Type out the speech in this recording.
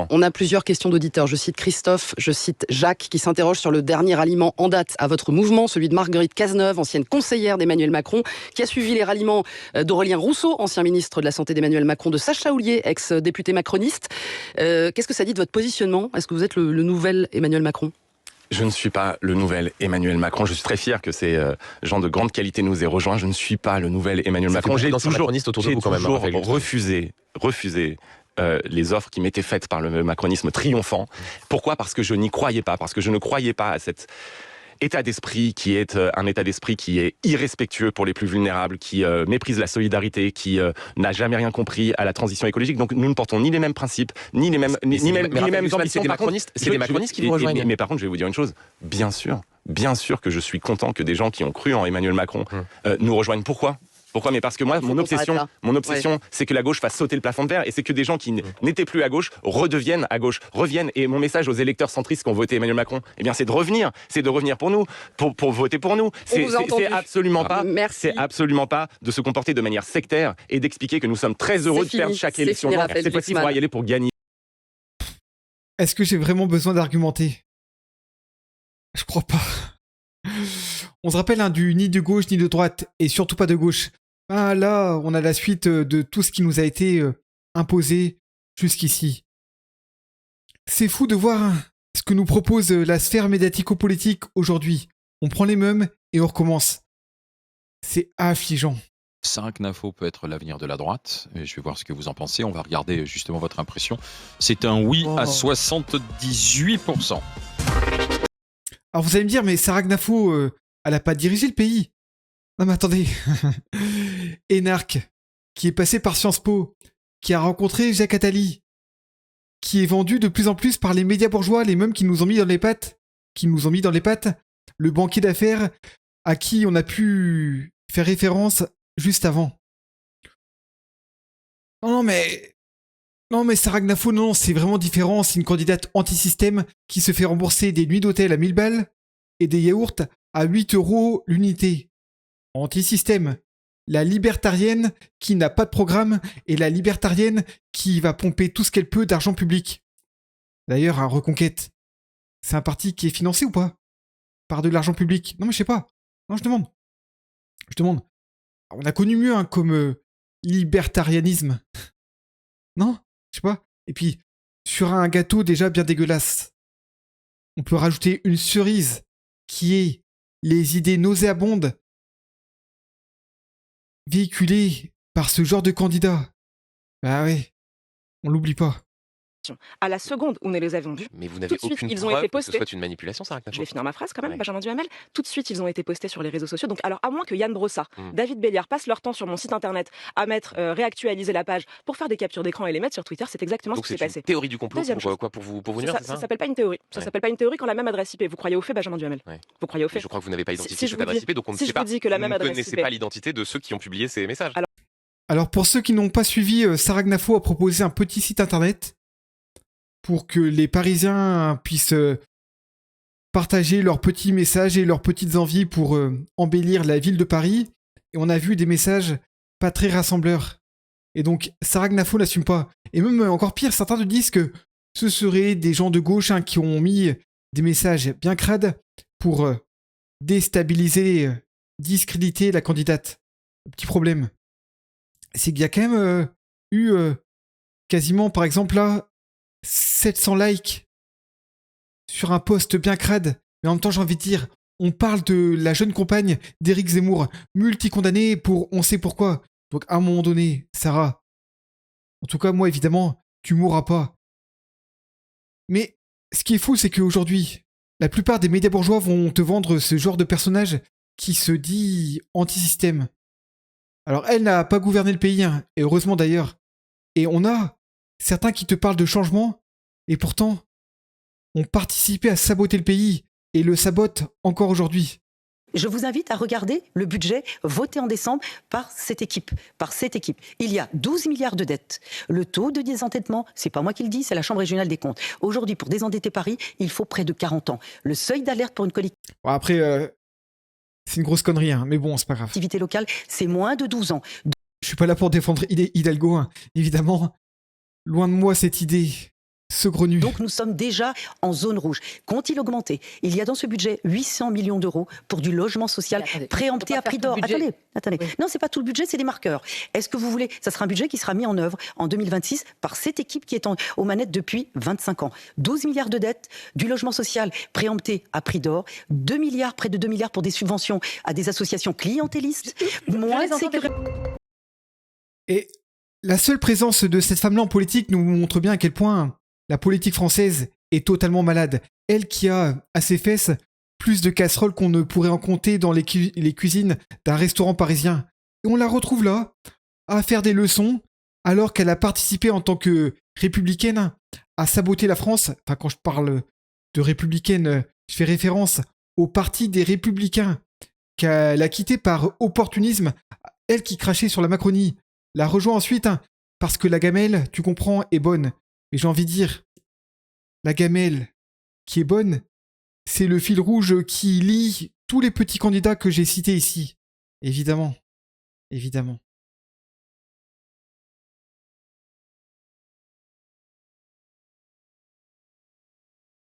On a plusieurs questions d'auditeurs. Je cite Christophe, je cite Jacques, qui s'interroge sur le dernier ralliement en date à votre mouvement, celui de Marguerite Cazeneuve, ancienne conseillère d'Emmanuel Macron, qui a suivi les ralliements d'Aurélien Rousseau, ancien ministre de la Santé d'Emmanuel Macron, de Sacha Houlié, ex-député macroniste. Qu'est-ce que ça dit de votre positionnement? Est-ce que vous êtes le nouvel Emmanuel Macron? Je ne suis pas le nouvel Emmanuel Macron. Je suis très fier que ces gens de grande qualité nous aient rejoints. Je ne suis pas le nouvel Emmanuel Macron. J'ai toujours refusé les offres qui m'étaient faites par le macronisme triomphant. Pourquoi? Parce que je n'y croyais pas, parce que je ne croyais pas à cet état d'esprit qui est un état d'esprit qui est irrespectueux pour les plus vulnérables, qui méprise la solidarité, qui n'a jamais rien compris à la transition écologique. Donc nous ne portons ni les mêmes principes, ni les mêmes ambitions. C'est des macronistes qui vous rejoignent. Mais par contre, je vais vous dire une chose. Bien sûr que je suis content que des gens qui ont cru en Emmanuel Macron nous rejoignent. Pourquoi? Mais parce que moi, mon obsession, c'est que la gauche fasse sauter le plafond de verre, et c'est que des gens qui n'étaient plus à gauche redeviennent à gauche, reviennent. Et mon message aux électeurs centristes qui ont voté Emmanuel Macron, eh bien, c'est de revenir pour nous, pour voter pour nous. C'est absolument pas de se comporter de manière sectaire et d'expliquer que nous sommes très heureux de perdre chaque élection. Cette fois-ci, il faudra y aller pour gagner. Est-ce que j'ai vraiment besoin d'argumenter? Je crois pas. On se rappelle ni de gauche ni de droite, et surtout pas de gauche. Là, on a la suite de tout ce qui nous a été imposé jusqu'ici. C'est fou de voir ce que nous propose la sphère médiatico-politique aujourd'hui. On prend les mêmes et on recommence. C'est affligeant. Saragnafo peut être l'avenir de la droite. Et je vais voir ce que vous en pensez. On va regarder justement votre impression. C'est un oui à 78%. Alors vous allez me dire, mais Saragnafo, elle a pas dirigé le pays. Non mais attendez. Énarque, qui est passé par Sciences Po, qui a rencontré Jacques Attali, qui est vendu de plus en plus par les médias bourgeois, les mêmes qui nous ont mis dans les pattes, le banquier d'affaires à qui on a pu faire référence juste avant. Non mais Saragnafo, non, c'est vraiment différent. C'est une candidate anti-système qui se fait rembourser des nuits d'hôtel à 1000 balles et des yaourts à 8 € l'unité. Anti-système. La libertarienne qui n'a pas de programme et la libertarienne qui va pomper tout ce qu'elle peut d'argent public. D'ailleurs, Reconquête, c'est un parti qui est financé ou pas? Par de l'argent public? Non mais je sais pas. Non, je demande. On a connu mieux comme libertarianisme. Non? Je sais pas. Et puis, sur un gâteau déjà bien dégueulasse, on peut rajouter une cerise qui est les idées nauséabondes véhiculées par ce genre de candidat. Bah ouais, on l'oublie pas. À la seconde où nous les avions vus, mais vous n'avez tout de suite, aucune ils ont preuve été que ce postés. soit une manipulation, ça? Je vais finir ma phrase quand même, Ouais. Benjamin Duhamel. Tout de suite, ils ont été postés sur les réseaux sociaux. Donc, alors, à moins que Yann Brossard, David Béliard passent leur temps sur mon site internet à mettre réactualiser la page pour faire des captures d'écran et les mettre sur Twitter, c'est exactement Donc ce qui s'est c'est passé. une théorie du complot Deuxième chose. pour vous nuire, c'est Ça ça? s'appelle pas une théorie. Ça Ouais. s'appelle pas une théorie quand la même adresse IP. Vous croyez au fait, Benjamin Duhamel? Ouais. Vous croyez au fait? Je crois que vous n'avez pas identifié Si je cette vous adresse dis- IP, donc on ne si sait je pas. vous dis que la Vous même ne adresse connaissez IP. pas l'identité de ceux qui ont publié ces messages. Alors pour ceux qui n'ont pas suivi, Saragnafo a proposé un petit site internet pour que les Parisiens puissent partager leurs petits messages et leurs petites envies pour embellir la ville de Paris. Et on a vu des messages pas très rassembleurs. Et donc Saragnafo n'assume pas. Et même encore pire, certains te disent que ce seraient des gens de gauche qui ont mis des messages bien crades pour déstabiliser, discréditer la candidate. Le petit problème, c'est qu'il y a quand même eu quasiment, par exemple là, 700 likes sur un post bien crade. Mais en même temps, j'ai envie de dire, on parle de la jeune compagne d'Éric Zemmour, multicondamnée pour on sait pourquoi. Donc à un moment donné, Sarah, en tout cas moi évidemment, tu mourras pas. Mais ce qui est fou, c'est qu'aujourd'hui, la plupart des médias bourgeois vont te vendre ce genre de personnage qui se dit anti-système. Alors elle n'a pas gouverné le pays, et heureusement d'ailleurs. Et on a certains qui te parlent de changement, et pourtant ont participé à saboter le pays, et le sabotent encore aujourd'hui. Je vous invite à regarder le budget voté en décembre par cette équipe. Il y a 12 milliards de dettes. Le taux de désendettement, c'est pas moi qui le dis, c'est la Chambre régionale des comptes. Aujourd'hui, pour désendetter Paris, il faut près de 40 ans. Le seuil d'alerte pour une collectivité Bon, après, c'est une grosse connerie, mais bon, c'est pas grave. locale, c'est moins de 12 ans. Je suis pas là pour défendre Hidalgo, évidemment. Loin de moi cette idée Saugrenu. Donc nous sommes déjà en zone rouge. Qu'ont-ils augmenté? Il y a dans ce budget 800 millions d'euros pour du logement social préempté à prix d'or. Attendez. Oui. Non, c'est pas tout le budget, c'est des marqueurs. Est-ce que vous voulez... Ça sera un budget qui sera mis en œuvre en 2026 par cette équipe qui est aux manettes depuis 25 ans. 12 milliards de dettes, du logement social préempté à prix d'or, 2 milliards, près de 2 milliards pour des subventions à des associations clientélistes, moins de sécurité. Et la seule présence de cette femme-là en politique nous montre bien à quel point la politique française est totalement malade. Elle qui a à ses fesses plus de casseroles qu'on ne pourrait en compter dans les cuisines d'un restaurant parisien. Et on la retrouve là, à faire des leçons, alors qu'elle a participé en tant que républicaine à saboter la France. Enfin, quand je parle de républicaine, je fais référence au parti des Républicains qu'elle a quitté par opportunisme. Elle qui crachait sur la Macronie la rejoint ensuite parce que la gamelle, tu comprends, est bonne. Et j'ai envie de dire, la gamelle qui est bonne, c'est le fil rouge qui lie tous les petits candidats que j'ai cités ici. Évidemment.